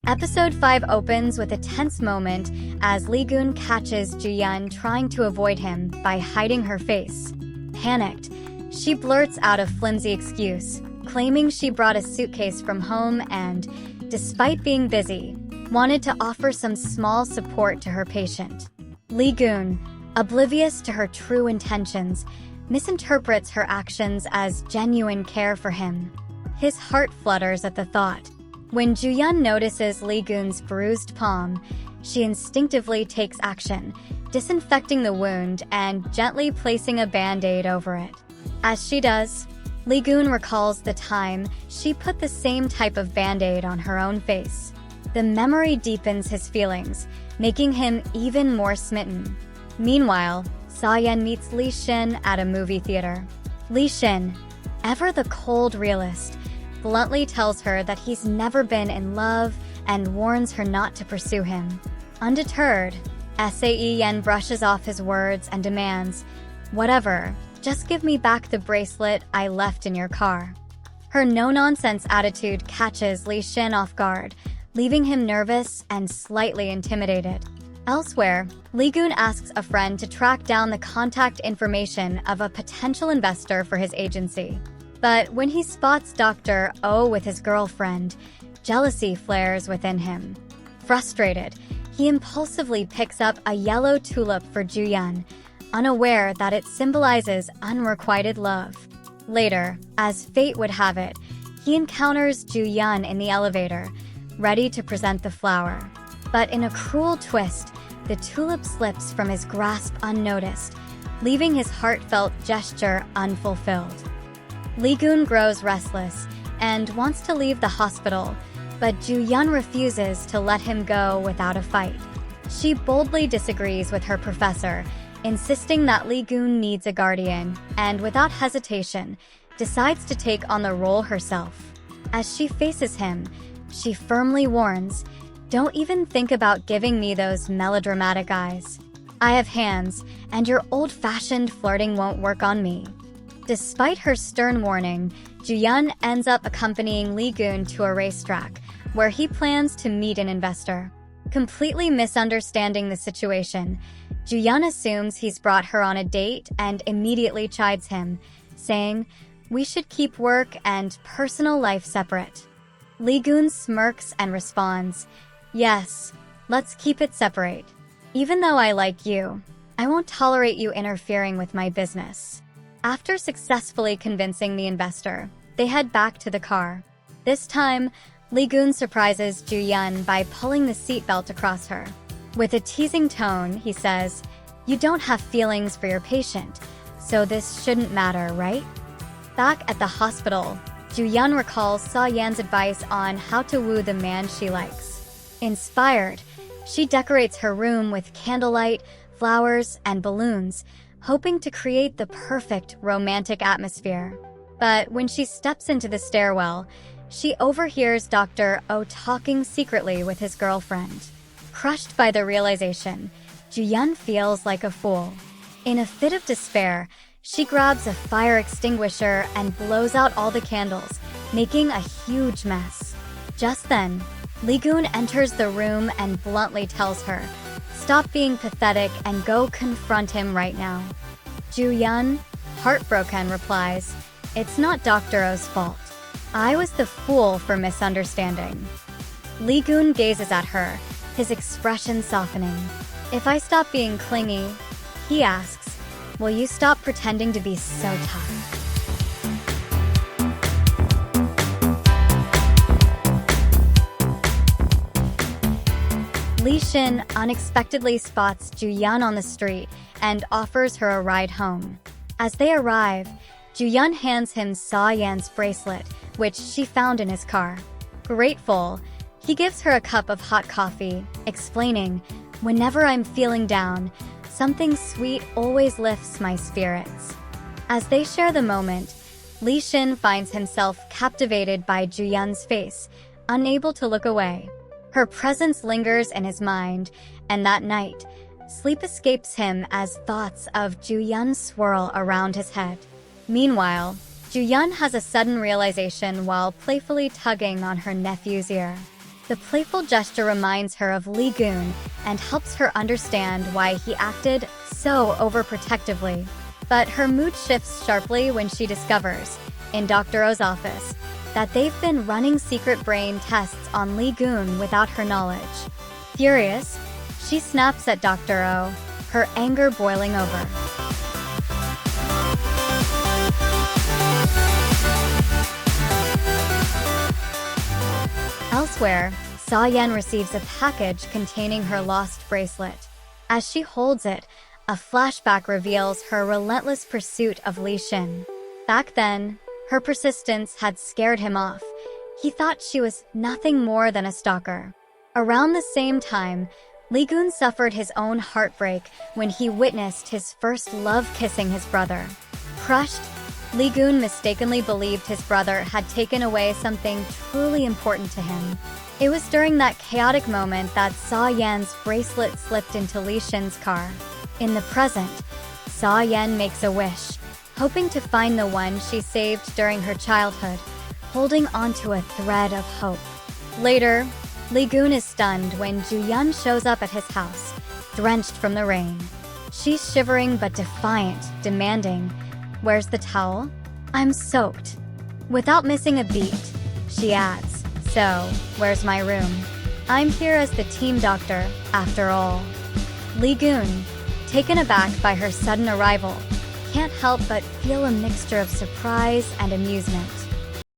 Episode 5 opens with a tense moment as Goon catches Ju-Yeon trying to avoid him by hiding her face. Panicked, she blurts out a flimsy excuse, claiming she brought a suitcase from home and, despite being busy, wanted to offer some small support to her patient. Goon, oblivious to her true intentions, misinterprets her actions as genuine care for him. His heart flutters at the thought. When Ju-Yeon notices Goon's bruised palm, she instinctively takes action, disinfecting the wound and gently placing a band-aid over it. As she does, Goon recalls the time she put the same type of band-aid on her own face. The memory deepens his feelings, making him even more smitten. Meanwhile, Se-Yan meets Lee Shin at a movie theater. Lee Shin, ever the cold realist, bluntly tells her that he's never been in love and warns her not to pursue him. Undeterred, Se-Yan brushes off his words and demands, "Whatever, just give me back the bracelet I left in your car." Her no-nonsense attitude catches Lee Shin off guard, leaving him nervous and slightly intimidated. Elsewhere, Goon asks a friend to track down the contact information of a potential investor for his agency. But when he spots Dr. Oh with his girlfriend, jealousy flares within him. Frustrated, he impulsively picks up a yellow tulip for Ju-Yeon, unaware that it symbolizes unrequited love. Later, as fate would have it, he encounters Ju-Yeon in the elevator, ready to present the flower. But in a cruel twist, the tulip slips from his grasp unnoticed, leaving his heartfelt gesture unfulfilled. Goon grows restless and wants to leave the hospital, but Ju-Yeon refuses to let him go without a fight. She boldly disagrees with her professor, insisting that Goon needs a guardian, and without hesitation, decides to take on the role herself. As she faces him, she firmly warns, "Don't even think about giving me those melodramatic eyes. I have hands, and your old-fashioned flirting won't work on me." Despite her stern warning, Ju-Yeon ends up accompanying Goon to a racetrack, where he plans to meet an investor. Completely misunderstanding the situation, Ju-Yeon assumes he's brought her on a date and immediately chides him, saying, "We should keep work and personal life separate." Goon smirks and responds, "Yes, let's keep it separate. Even though I like you, I won't tolerate you interfering with my business." After successfully convincing the investor, they head back to the car. This time, Goon surprises Ju-Yeon by pulling the seatbelt across her. With a teasing tone, he says, "You don't have feelings for your patient, so this shouldn't matter, right?" Back at the hospital, Ju-Yeon recalls Se-Yan's advice on how to woo the man she likes. Inspired, she decorates her room with candlelight, flowers, and balloons, hoping to create the perfect romantic atmosphere. But when she steps into the stairwell, she overhears Dr. Oh talking secretly with his girlfriend. Crushed by the realization, Ju-Yeon feels like a fool. In a fit of despair, she grabs a fire extinguisher and blows out all the candles, making a huge mess. Just then, Goon enters the room and bluntly tells her, "Stop being pathetic and go confront him right now." Ju-Yeon, heartbroken, replies, "It's not Dr. O's fault. I was the fool for misunderstanding." Goon gazes at her, his expression softening. "If I stop being clingy," he asks, "will you stop pretending to be so tough?" Lee Shin unexpectedly spots Ju-Yeon on the street and offers her a ride home. As they arrive, Ju-Yeon hands him Se-Yan's bracelet, which she found in his car. Grateful, he gives her a cup of hot coffee, explaining, "Whenever I'm feeling down, something sweet always lifts my spirits." As they share the moment, Lee Shin finds himself captivated by Ju-Yeon's face, unable to look away. Her presence lingers in his mind, and that night, sleep escapes him as thoughts of Ju-Yeon swirl around his head. Meanwhile, Ju-Yeon has a sudden realization while playfully tugging on her nephew's ear. The playful gesture reminds her of Lee Goon and helps her understand why he acted so overprotectively. But her mood shifts sharply when she discovers, in Dr. Oh's office, that they've been running secret brain tests on Lee Goon without her knowledge. Furious, she snaps at Dr. Oh, her anger boiling over. Elsewhere, Se-Yan receives a package containing her lost bracelet. As she holds it, a flashback reveals her relentless pursuit of Lee Shin. Back then, her persistence had scared him off. He thought she was nothing more than a stalker. Around the same time, Lee Goon suffered his own heartbreak when he witnessed his first love kissing his brother. Crushed, Lee Goon mistakenly believed his brother had taken away something truly important to him. It was during that chaotic moment that Se-Yan's bracelet slipped into Lee Shin's car. In the present, Se-Yan makes a wish, hoping to find the one she saved during her childhood, holding onto a thread of hope. Later, Lee Goon is stunned when Ju-Yeon shows up at his house, drenched from the rain. She's shivering but defiant, demanding, "Where's the towel? I'm soaked." Without missing a beat, she adds, "So, where's my room? I'm here as the team doctor, after all." Lee Goon, taken aback by her sudden arrival, can't help but feel a mixture of surprise and amusement.